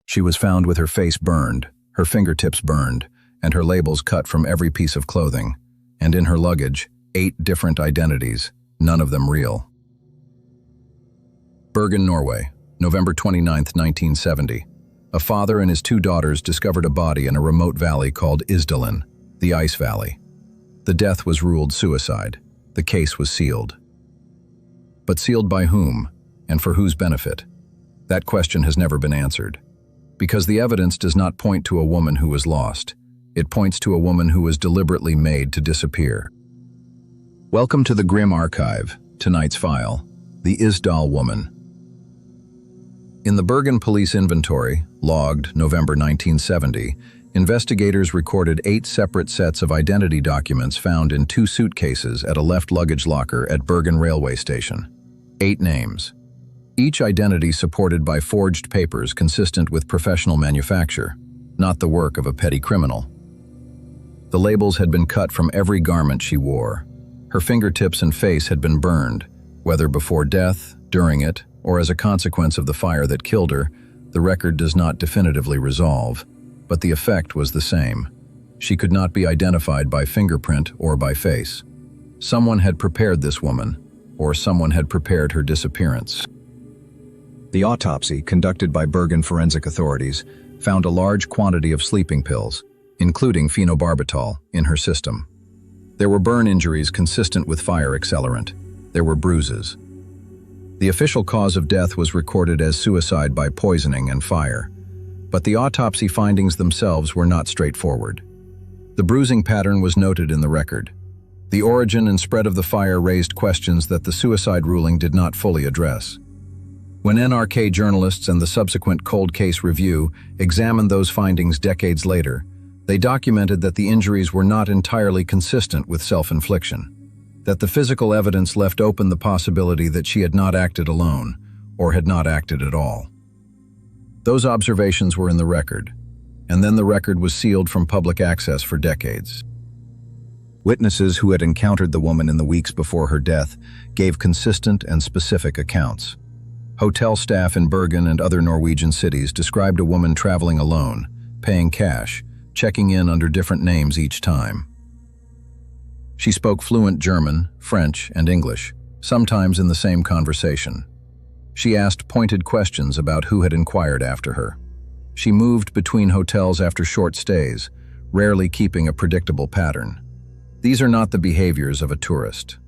She was found with her face burned, her fingertips burned, and her labels cut from every piece of clothing, and in her luggage, 8 different identities, none of them real. Bergen, Norway, November 29, 1970. A father and his 2 daughters discovered a body in a remote valley called Isdalen, the Ice Valley. The death was ruled suicide. The case was sealed. But sealed by whom, and for whose benefit? That question has never been answered. Because the evidence does not point to a woman who was lost. It points to a woman who was deliberately made to disappear. Welcome to the grim archive. Tonight's file, the Isdal Woman. In the Bergen police inventory, logged November 1970, investigators recorded 8 separate sets of identity documents found in 2 suitcases at a left-luggage locker at Bergen railway station. 8 names. Each identity supported by forged papers consistent with professional manufacture, not the work of a petty criminal. The labels had been cut from every garment she wore. Her fingertips and face had been burned, whether before death, during it, or as a consequence of the fire that killed her. The record does not definitively resolve, but the effect was the same. She could not be identified by fingerprint or by face. Someone had prepared this woman, or someone had prepared her disappearance. The autopsy, conducted by Bergen forensic authorities, found a large quantity of sleeping pills, including phenobarbital, in her system. There were burn injuries consistent with fire accelerant. There were bruises. The official cause of death was recorded as suicide by poisoning and fire, but the autopsy findings themselves were not straightforward. The bruising pattern was noted in the record. The origin and spread of the fire raised questions that the suicide ruling did not fully address. When NRK journalists and the subsequent cold case review examined those findings decades later, they documented that the injuries were not entirely consistent with self-infliction, that the physical evidence left open the possibility that she had not acted alone, or had not acted at all. Those observations were in the record, and then the record was sealed from public access for decades. Witnesses who had encountered the woman in the weeks before her death gave consistent and specific accounts. Hotel staff in Bergen and other Norwegian cities described a woman traveling alone, paying cash, checking in under different names each time. She spoke fluent German, French, and English, sometimes in the same conversation. She asked pointed questions about who had inquired after her. She moved between hotels after short stays, rarely keeping a predictable pattern. These are not the behaviors of a tourist.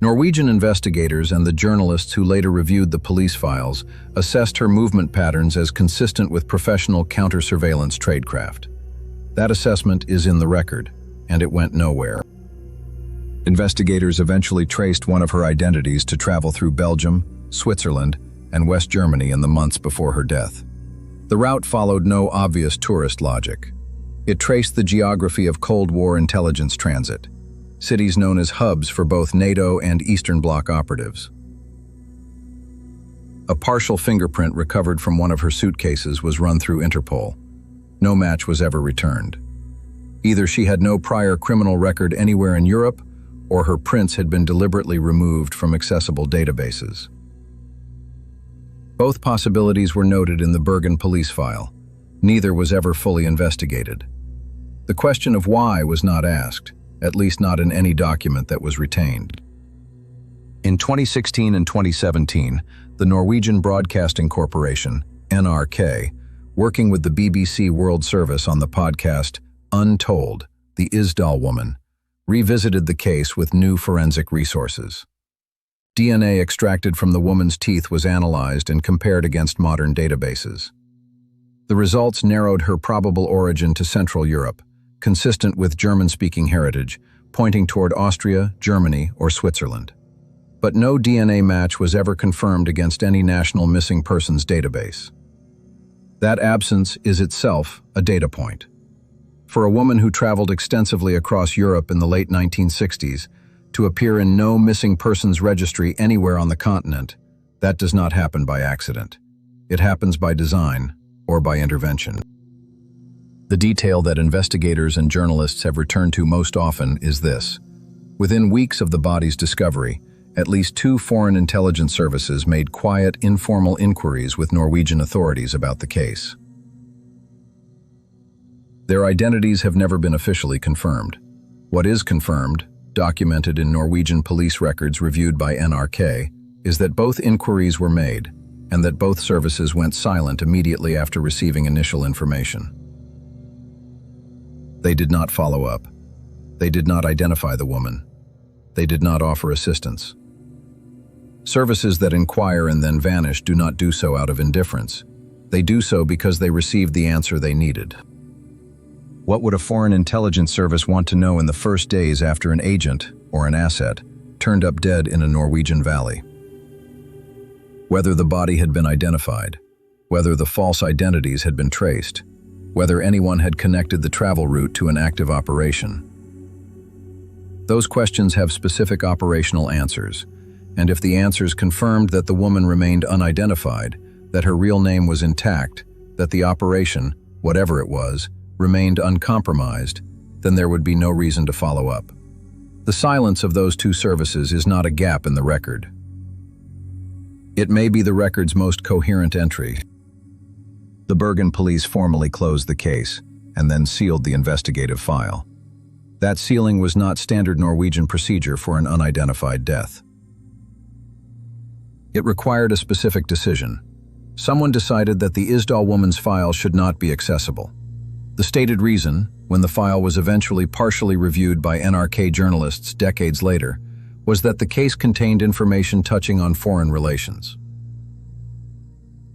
Norwegian investigators and the journalists who later reviewed the police files assessed her movement patterns as consistent with professional counter-surveillance tradecraft. That assessment is in the record, and it went nowhere. Investigators eventually traced one of her identities to travel through Belgium, Switzerland, and West Germany in the months before her death. The route followed no obvious tourist logic. It traced the geography of Cold War intelligence transit, cities known as hubs for both NATO and Eastern Bloc operatives. A partial fingerprint recovered from one of her suitcases was run through Interpol. No match was ever returned. Either she had no prior criminal record anywhere in Europe, or her prints had been deliberately removed from accessible databases. Both possibilities were noted in the Bergen police file. Neither was ever fully investigated. The question of why was not asked, at least not in any document that was retained. In 2016 and 2017, the Norwegian Broadcasting Corporation, NRK, working with the BBC World Service on the podcast Untold, the Isdal Woman, revisited the case with new forensic resources. DNA extracted from the woman's teeth was analyzed and compared against modern databases. The results narrowed her probable origin to Central Europe, consistent with German-speaking heritage, pointing toward Austria, Germany, or Switzerland. But no DNA match was ever confirmed against any national missing persons database. That absence is itself a data point. For a woman who traveled extensively across Europe in the late 1960s, to appear in no missing persons registry anywhere on the continent, that does not happen by accident. It happens by design or by intervention. The detail that investigators and journalists have returned to most often is this. Within weeks of the body's discovery, at least 2 foreign intelligence services made quiet, informal inquiries with Norwegian authorities about the case. Their identities have never been officially confirmed. What is confirmed, documented in Norwegian police records reviewed by NRK, is that both inquiries were made, and that both services went silent immediately after receiving initial information. They did not follow up. They did not identify the woman. They did not offer assistance. Services that inquire and then vanish do not do so out of indifference. They do so because they received the answer they needed. What would a foreign intelligence service want to know in the first days after an agent, or an asset, turned up dead in a Norwegian valley? Whether the body had been identified, whether the false identities had been traced, whether anyone had connected the travel route to an active operation. Those questions have specific operational answers, and if the answers confirmed that the woman remained unidentified, that her real name was intact, that the operation, whatever it was, remained uncompromised, then there would be no reason to follow up. The silence of those two services is not a gap in the record. It may be the record's most coherent entry. The Bergen police formally closed the case and then sealed the investigative file. That sealing was not standard Norwegian procedure for an unidentified death. It required a specific decision. Someone decided that the Isdal Woman's file should not be accessible. The stated reason, when the file was eventually partially reviewed by NRK journalists decades later, was that the case contained information touching on foreign relations.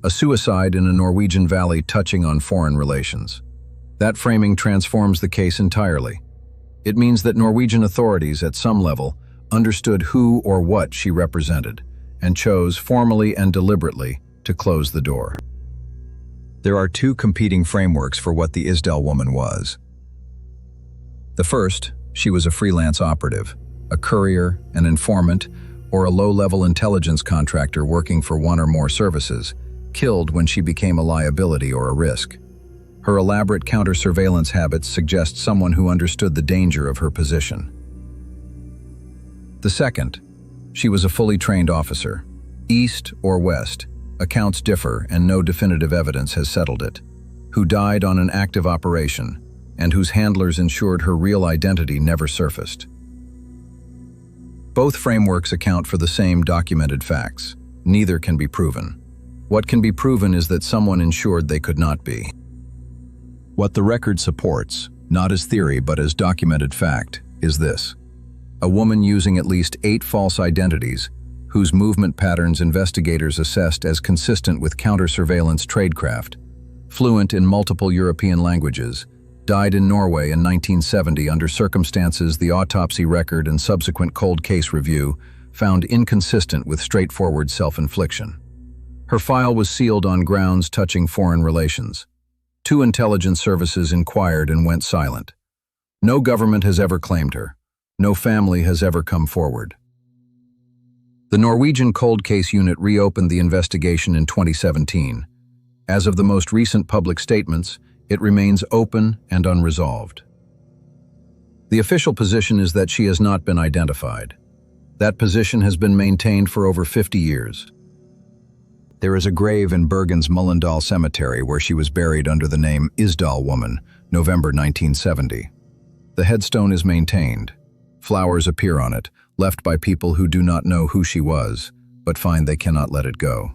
A suicide in a Norwegian valley touching on foreign relations. That framing transforms the case entirely. It means that Norwegian authorities at some level understood who or what she represented and chose formally and deliberately to close the door. There are two competing frameworks for what the Isdal Woman was. The first, she was a freelance operative, a courier, an informant, or a low-level intelligence contractor working for one or more services, killed when she became a liability or a risk. Her elaborate counter-surveillance habits suggest someone who understood the danger of her position. The second, she was a fully trained officer. East or west, accounts differ and no definitive evidence has settled it, who died on an active operation and whose handlers ensured her real identity never surfaced. Both frameworks account for the same documented facts. Neither can be proven. What can be proven is that someone ensured they could not be. What the record supports, not as theory but as documented fact, is this: a woman using at least 8 false identities, whose movement patterns investigators assessed as consistent with counter-surveillance tradecraft, fluent in multiple European languages, died in Norway in 1970 under circumstances the autopsy record and subsequent cold case review found inconsistent with straightforward self-infliction. Her file was sealed on grounds touching foreign relations. 2 intelligence services inquired and went silent. No government has ever claimed her. No family has ever come forward. The Norwegian Cold Case Unit reopened the investigation in 2017. As of the most recent public statements, it remains open and unresolved. The official position is that she has not been identified. That position has been maintained for over 50 years. There is a grave in Bergen's Mullendal Cemetery where she was buried under the name Isdal Woman, November 1970. The headstone is maintained. Flowers appear on it, left by people who do not know who she was, but find they cannot let it go.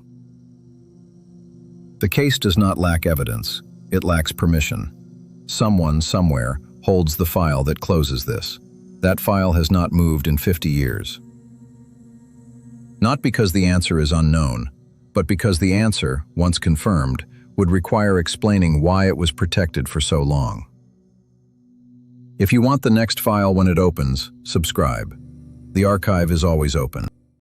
The case does not lack evidence. It lacks permission. Someone, somewhere, holds the file that closes this. That file has not moved in 50 years. Not because the answer is unknown, but because the answer, once confirmed, would require explaining why it was protected for so long. If you want the next file when it opens, subscribe. The archive is always open.